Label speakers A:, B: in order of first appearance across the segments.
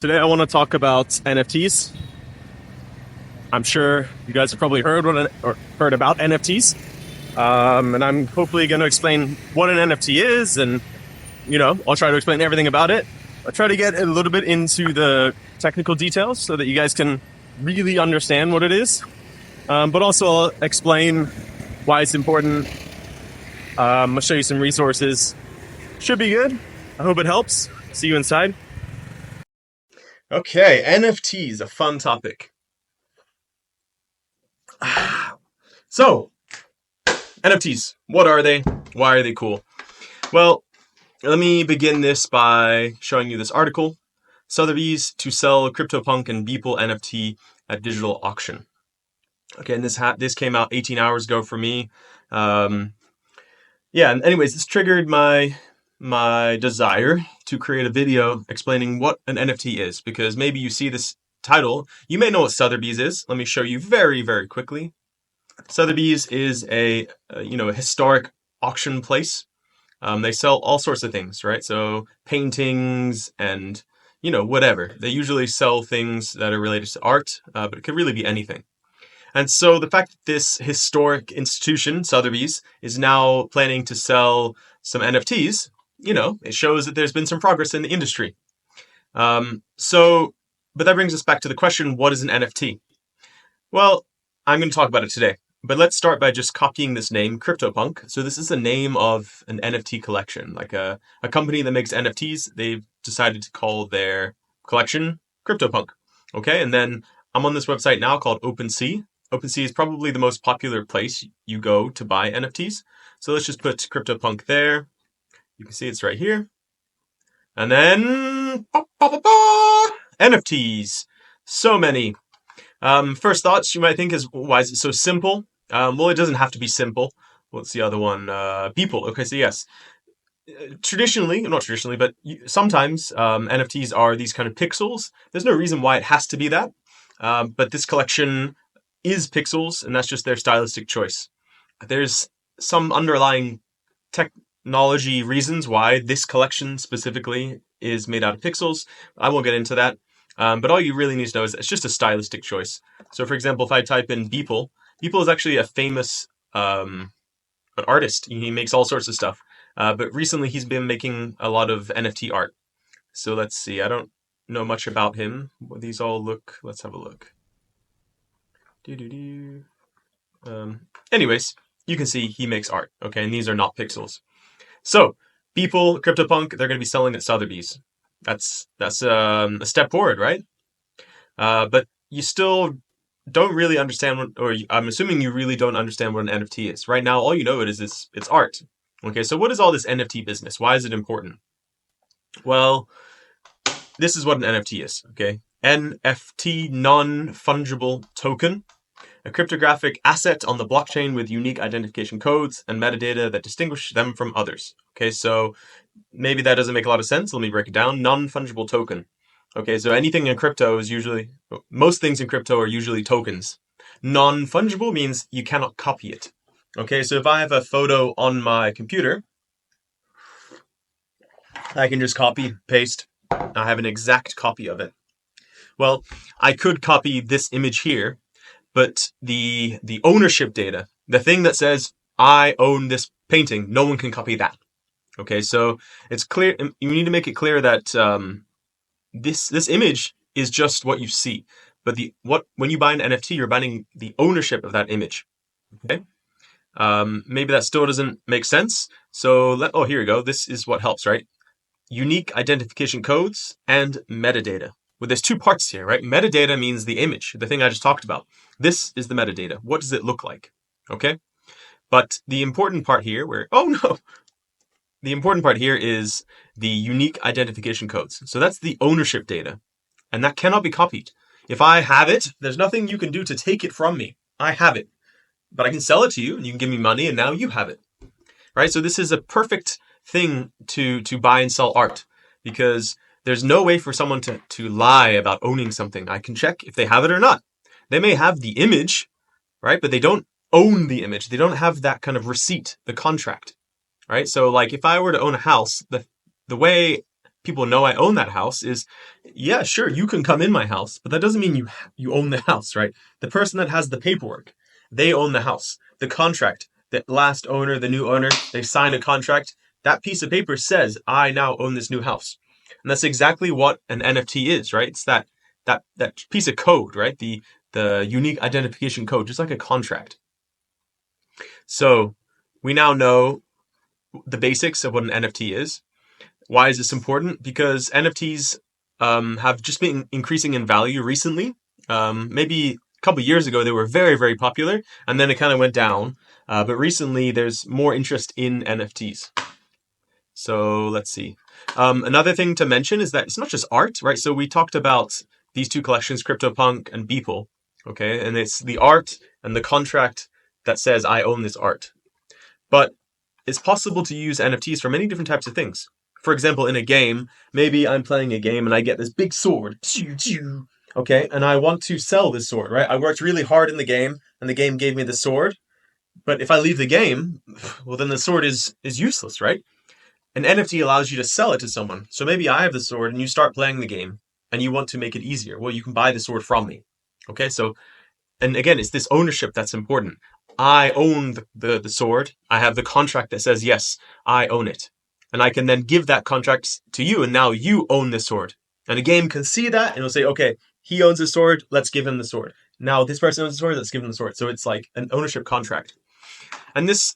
A: Today I want to talk about NFTs. I'm sure you guys have probably heard about NFTs, and I'm hopefully going to explain what an NFT is, and I'll try to explain everything about it. I'll try to get a little bit into the technical details so that you guys can really understand what it is, but also I'll explain why it's important. I'll show you some resources. Should be good. I hope it helps. See you inside. Okay, NFTs, a fun topic. So, NFTs, what are they? Why are they cool? Well, let me begin this by showing you this article. Sotheby's to sell CryptoPunk and Beeple NFT at digital auction. Okay, and this came out 18 hours ago for me. And anyways, this triggered my desire to create a video explaining what an NFT is, because maybe you see this title, you may know what Sotheby's is. Let me show you very, very quickly. Sotheby's is a historic auction place. They sell all sorts of things, right? So paintings and whatever. They usually sell things that are related to art, but it could really be anything. And so the fact that this historic institution, Sotheby's, is now planning to sell some NFTs, it shows that there's been some progress in the industry. But that brings us back to the question, what is an NFT? Well, I'm going to talk about it today. But let's start by just copying this name, CryptoPunk. So this is the name of an NFT collection, like a company that makes NFTs. They've decided to call their collection CryptoPunk. Okay, and then I'm on this website now called OpenSea. OpenSea is probably the most popular place you go to buy NFTs. So let's just put CryptoPunk there. You can see it's right here. And then NFTs. So many. First thoughts you might think is, why is it so simple? Well, it doesn't have to be simple. What's the other one? People. Okay, so yes. Not traditionally, but sometimes NFTs are these kind of pixels. There's no reason why it has to be that. But this collection is pixels, and that's just their stylistic choice. There's some underlying technology reasons why this collection specifically is made out of pixels. I won't get into that. But all you really need to know is it's just a stylistic choice. So for example, if I type in Beeple is actually a famous an artist. He makes all sorts of stuff. But recently he's been making a lot of NFT art. So let's see. I don't know much about him. What these all look. Let's have a look. Anyways, you can see he makes art. Okay, and these are not pixels. So Beeple, CryptoPunk, they're going to be selling at Sotheby's. That's a step forward, right? But you still don't really understand I'm assuming you really don't understand what an NFT is. Right now, all you know it's art. Okay, so what is all this NFT business? Why is it important? Well, this is what an NFT is, okay? NFT, non-fungible token. A cryptographic asset on the blockchain with unique identification codes and metadata that distinguish them from others. Okay, so maybe that doesn't make a lot of sense. Let me break it down. Non-fungible token. Okay, so anything in crypto is most things in crypto are usually tokens. Non-fungible means you cannot copy it. Okay, so if I have a photo on my computer, I can just copy, paste. I have an exact copy of it. Well, I could copy this image here, but the ownership data, the thing that says I own this painting, no one can copy that. Okay, so it's clear. You need to make it clear that this image is just what you see. But when you buy an NFT, you're buying the ownership of that image. Okay, maybe that still doesn't make sense. So here we go. This is what helps, right? Unique identification codes and metadata. Well, there's two parts here, right? Metadata means the image, the thing I just talked about. This is the metadata. What does it look like? Okay? But the important part here the important part here is the unique identification codes. So that's the ownership data. And that cannot be copied. If I have it, there's nothing you can do to take it from me. I have it. But I can sell it to you and you can give me money and now you have it. Right? So this is a perfect thing to buy and sell art, because there's no way for someone to lie about owning something. I can check if they have it or not. They may have the image, right? But they don't own the image. They don't have that kind of receipt, the contract, right? So like if I were to own a house, the way people know I own that house is, yeah, sure, you can come in my house, but that doesn't mean you own the house, right? The person that has the paperwork, they own the house. The contract, the last owner, the new owner, they sign a contract. That piece of paper says, I now own this new house. And that's exactly what an NFT is, right? It's that piece of code, right? The unique identification code, just like a contract. So we now know the basics of what an NFT is. Why is this important? Because NFTs have just been increasing in value recently. Maybe a couple years ago, they were very, very popular, and then it kind of went down. But recently, there's more interest in NFTs. So let's see. Another thing to mention is that it's not just art, right? So we talked about these two collections, CryptoPunk and Beeple, okay? And it's the art and the contract that says I own this art. But it's possible to use NFTs for many different types of things. For example, in a game, maybe I'm playing a game and I get this big sword, okay? And I want to sell this sword, right? I worked really hard in the game and the game gave me the sword. But if I leave the game, well, then the sword is useless, right? An NFT allows you to sell it to someone. So maybe I have the sword and you start playing the game and you want to make it easier. Well, you can buy the sword from me. Okay, so, and again, it's this ownership that's important. I own the sword. I have the contract that says, yes, I own it. And I can then give that contract to you, and now you own the sword. And a game can see that and it'll say, okay, he owns the sword, let's give him the sword. Now this person owns the sword, let's give him the sword. So it's like an ownership contract. And this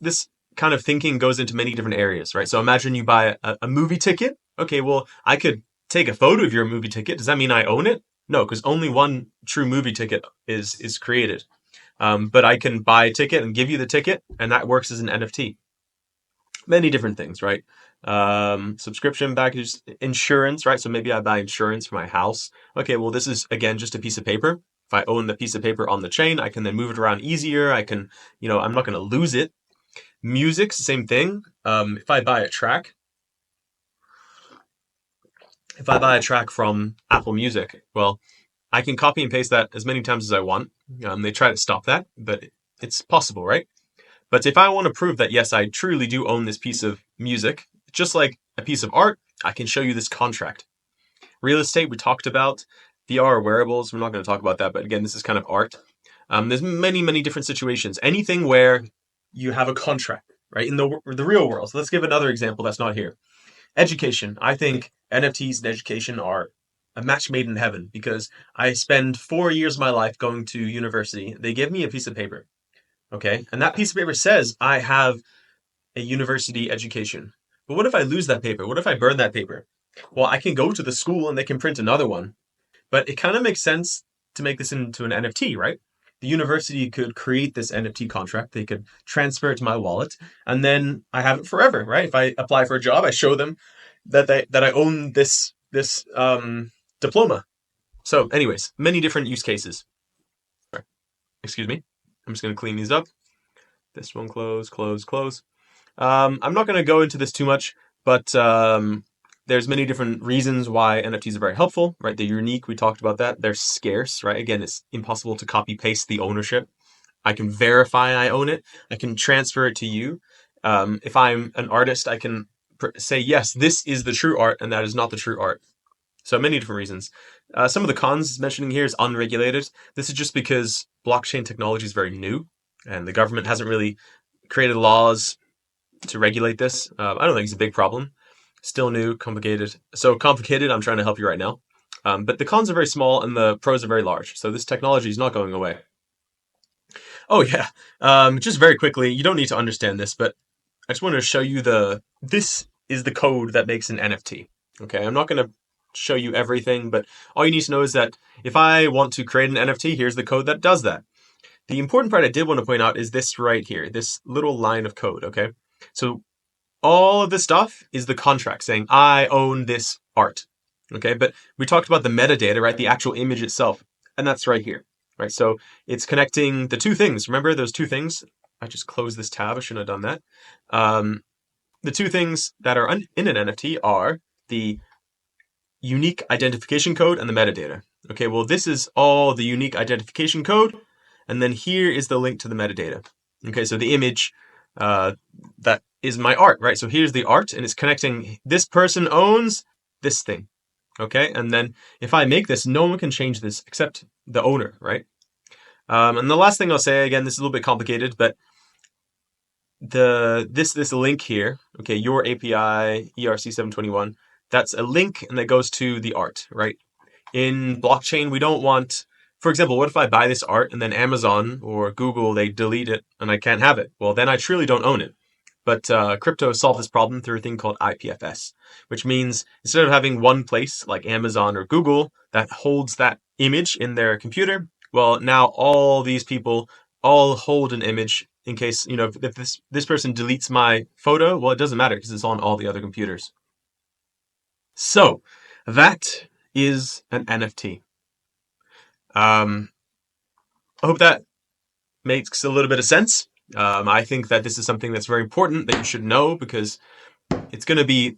A: kind of thinking goes into many different areas, right? So imagine you buy a movie ticket. Okay, well, I could take a photo of your movie ticket. Does that mean I own it? No, because only one true movie ticket is created. But I can buy a ticket and give you the ticket, and that works as an NFT. Many different things, right? Subscription packages, insurance, right? So maybe I buy insurance for my house. Okay, well, this is, again, just a piece of paper. If I own the piece of paper on the chain, I can then move it around easier. I can, I'm not going to lose it. Music, same thing. If I buy a track from Apple Music, well, I can copy and paste that as many times as I want. They try to stop that, but it's possible, right? But if I want to prove that, yes, I truly do own this piece of music, just like a piece of art, I can show you this contract. Real estate, we talked about. VR wearables, we're not going to talk about that, but again, this is kind of art. There's many, many different situations. Anything where you have a contract, right? In the real world. So let's give another example that's not here. Education. I think NFTs and education are a match made in heaven because I spend 4 years of my life going to university. They give me a piece of paper, okay? And that piece of paper says I have a university education. But what if I lose that paper? What if I burn that paper? Well, I can go to the school and they can print another one. But it kind of makes sense to make this into an NFT, right? The university could create this NFT contract. They could transfer it to my wallet, and then I have it forever, right? If I apply for a job, I show them that I own this diploma. So, anyways, many different use cases. Sorry. Excuse me. I'm just going to clean these up. This one, close. I'm not going to go into this too much, but there's many different reasons why NFTs are very helpful, right? They're unique. We talked about that. They're scarce, right? Again, it's impossible to copy paste the ownership. I can verify I own it. I can transfer it to you. If I'm an artist, I can say, yes, this is the true art and that is not the true art. So many different reasons. Some of the cons mentioning here is unregulated. This is just because blockchain technology is very new and the government hasn't really created laws to regulate this. I don't think it's a big problem. Still new, complicated. So complicated, I'm trying to help you right now. But the cons are very small and the pros are very large. So this technology is not going away. Oh yeah, just very quickly, you don't need to understand this, but I just want to show you this is the code that makes an NFT. Okay, I'm not going to show you everything, but all you need to know is that if I want to create an NFT, here's the code that does that. The important part I did want to point out is this right here, this little line of code, okay? So all of this stuff is the contract saying, I own this art, okay? But we talked about the metadata, right? The actual image itself, and that's right here, right? So it's connecting the two things. Remember those two things? I just closed this tab. I shouldn't have done that. The two things that are in an NFT are the unique identification code and the metadata. Okay, well, this is all the unique identification code, and then here is the link to the metadata. Okay, so the image that is my art, right? So here's the art, and it's connecting this person owns this thing. Okay, and then if I make this, no one can change this except the owner, right? And the last thing I'll say, again, this is a little bit complicated, but this link here, okay, your API ERC-721, that's a link and that goes to the art, right? In blockchain, we don't want, for example, what if I buy this art and then Amazon or Google, they delete it and I can't have it? Well, then I truly don't own it. But crypto solved this problem through a thing called IPFS, which means instead of having one place like Amazon or Google that holds that image in their computer, well, now all these people all hold an image in case, if this person deletes my photo, well, it doesn't matter because it's on all the other computers. So that is an NFT. I hope that makes a little bit of sense. I think that this is something that's very important that you should know because it's going to be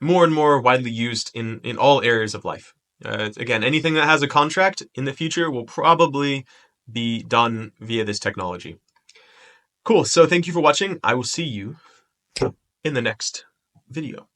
A: more and more widely used in all areas of life. Again, anything that has a contract in the future will probably be done via this technology. Cool. So thank you for watching. I will see you in the next video.